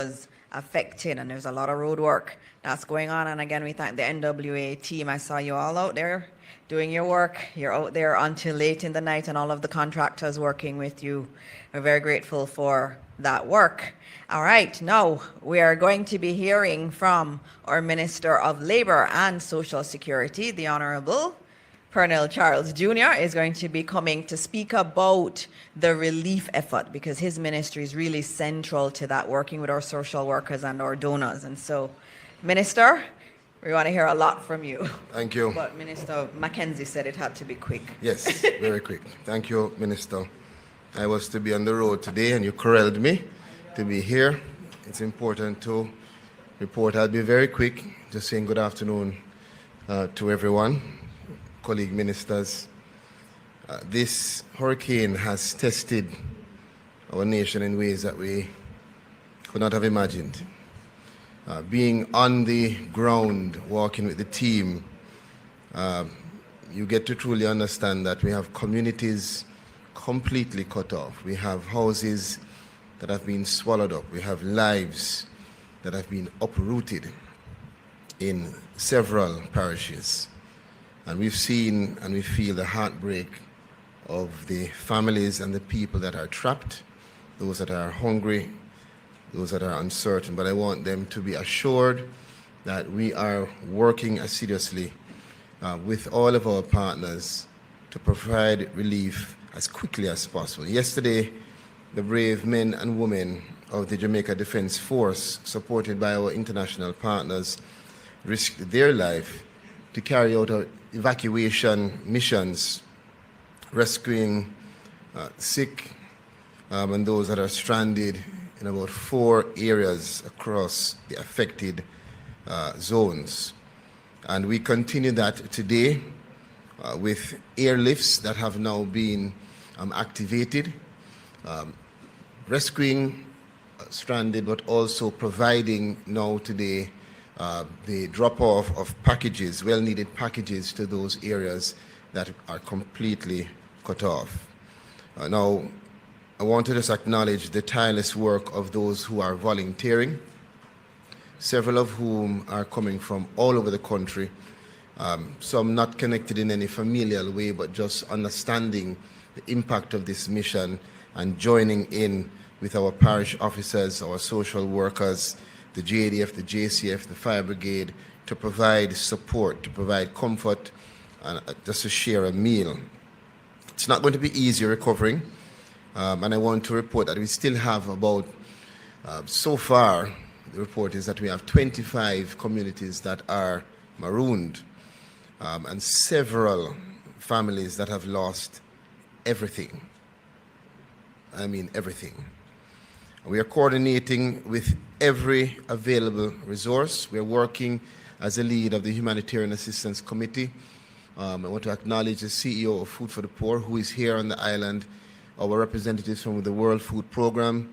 was affected, and there's a lot of road work that's going on. And again, we thank the NWA team. I saw you all out there doing your work. You're out there until late in the night, and all of the contractors working with you. We're very grateful for that work. All right, now we are going to be hearing from our Minister of Labour and Social Security, the Honourable Pearnel Charles Jr. is going to be coming to speak about the relief effort, because his ministry is really central to that, working with our social workers and our donors. And so, Minister, we want to hear a lot from you. Thank you. But Minister Mackenzie said it had to be quick. Yes, very quick. Thank you, Minister. I was to be on the road today and you corralled me to be here. It's important to report. I'll be very quick, just saying good afternoon to everyone. Colleague ministers, this hurricane has tested our nation in ways that we could not have imagined. Being on the ground, walking with the team, you get to truly understand that we have communities completely cut off. We have houses that have been swallowed up. We have lives that have been uprooted in several parishes. And we've seen and we feel the heartbreak of the families and the people that are trapped, those that are hungry, those that are uncertain. But I want them to be assured that we are working assiduously with all of our partners to provide relief as quickly as possible. Yesterday, the brave men and women of the Jamaica Defence Force, supported by our international partners, risked their life to carry out evacuation missions, rescuing sick and those that are stranded in about 4 areas across the affected zones. And we continue that today with airlifts that have now been activated, rescuing stranded, but also providing now today the drop-off of packages, well-needed packages to those areas that are completely cut off. Now, I want to just acknowledge the tireless work of those who are volunteering, several of whom are coming from all over the country, some not connected in any familial way, but just understanding the impact of this mission and joining in with our parish officers, our social workers, the JDF, the JCF, the Fire Brigade, to provide support, to provide comfort, and just to share a meal. It's not going to be easy recovering, and I want to report that we still have about, so far, the report is that we have 25 communities that are marooned, and several families that have lost everything. I mean everything. We are coordinating with every available resource. We are working as a lead of the Humanitarian Assistance Committee. I want to acknowledge the CEO of Food for the Poor, who is here on the island, our representatives from the World Food Program,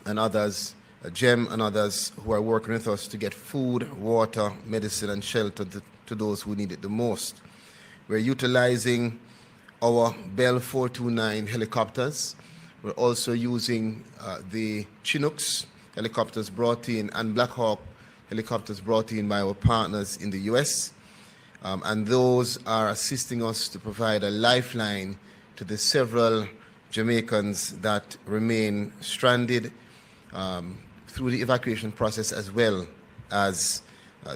and others, GEM and others who are working with us to get food, water, medicine, and shelter to those who need it the most. We're utilizing our Bell 429 helicopters. We're also using the Chinooks helicopters brought in and Black Hawk helicopters brought in by our partners in the US. And those are assisting us to provide a lifeline to the several Jamaicans that remain stranded through the evacuation process, as well as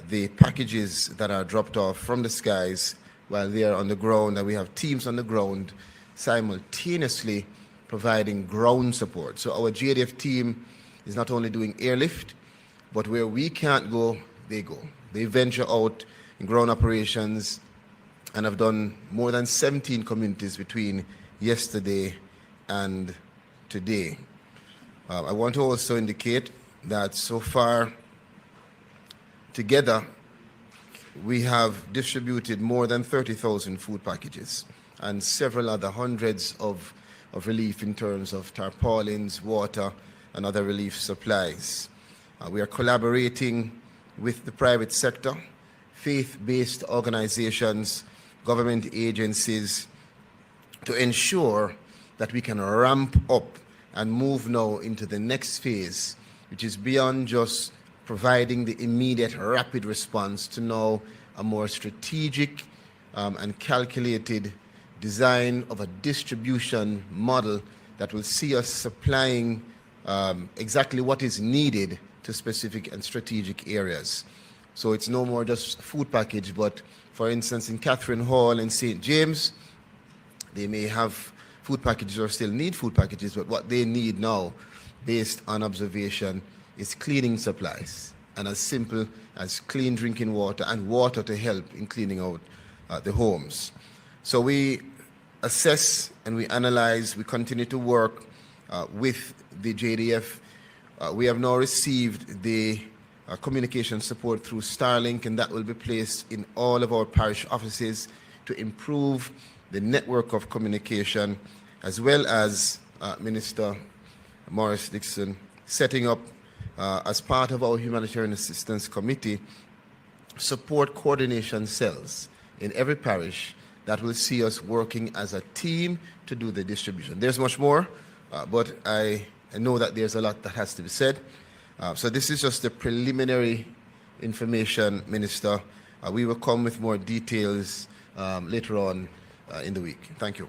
the packages that are dropped off from the skies while they are on the ground. And we have teams on the ground simultaneously providing ground support. So our JDF team is not only doing airlift, but where we can't go, they go. They venture out in ground operations and have done more than 17 communities between yesterday and today. I want to also indicate that so far, together, we have distributed more than 30,000 food packages and several other hundreds of relief in terms of tarpaulins, water, and other relief supplies. We are collaborating with the private sector, faith-based organizations, government agencies, to ensure that we can ramp up and move now into the next phase which is beyond just providing the immediate rapid response to now a more strategic and calculated design of a distribution model that will see us supplying exactly what is needed to specific and strategic areas. So it's no more just food package, but for instance, in Catherine Hall in St. James, they may have food packages or still need food packages, but what they need now, based on observation, is cleaning supplies, and as simple as clean drinking water and water to help in cleaning out the homes. So we assess and we analyze, we continue to work with the JDF. We have now received the communication support through Starlink, and that will be placed in all of our parish offices to improve the network of communication, as well as Minister Morris Dixon setting up, as part of our Humanitarian Assistance Committee, support coordination cells in every parish that will see us working as a team to do the distribution. There's much more, but I know that there's a lot that has to be said. So this is just the preliminary information, Minister. We will come with more details later on in the week. Thank you.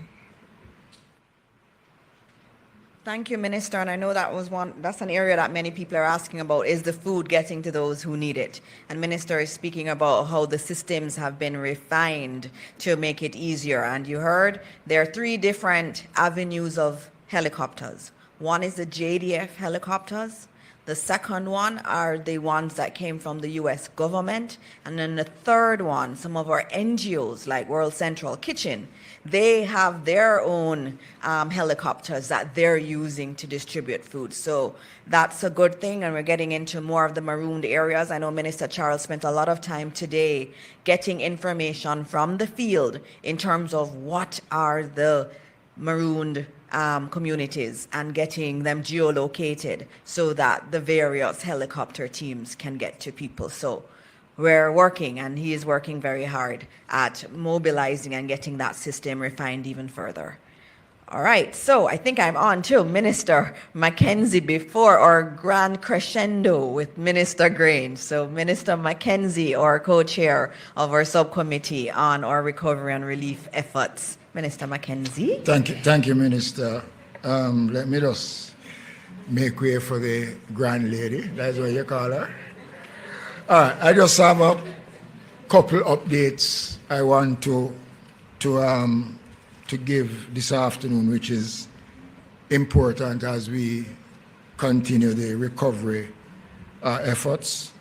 Thank you, Minister. And I know that's an area that many people are asking about, is the food getting to those who need it? And Minister is speaking about how the systems have been refined to make it easier. And you heard there are 3 different avenues of helicopters. One is the JDF helicopters. The second one are the ones that came from the US government. And then the third one, some of our NGOs like World Central Kitchen, they have their own helicopters that they're using to distribute food. So that's a good thing, and we're getting into more of the marooned areas. I know Minister Charles spent a lot of time today getting information from the field in terms of what are the marooned communities and getting them geolocated so that the various helicopter teams can get to people. So we're working, and he is working very hard at mobilizing and getting that system refined even further. All right, so I think I'm on to Minister Mackenzie before our grand crescendo with Minister Grange. So Minister Mackenzie, our co-chair of our subcommittee on our recovery and relief efforts. Minister Mackenzie. Thank you, Minister. Let me just make way for the grand lady. That's what you call her. All right, I just have a couple updates I want to give this afternoon, which is important as we continue the recovery efforts.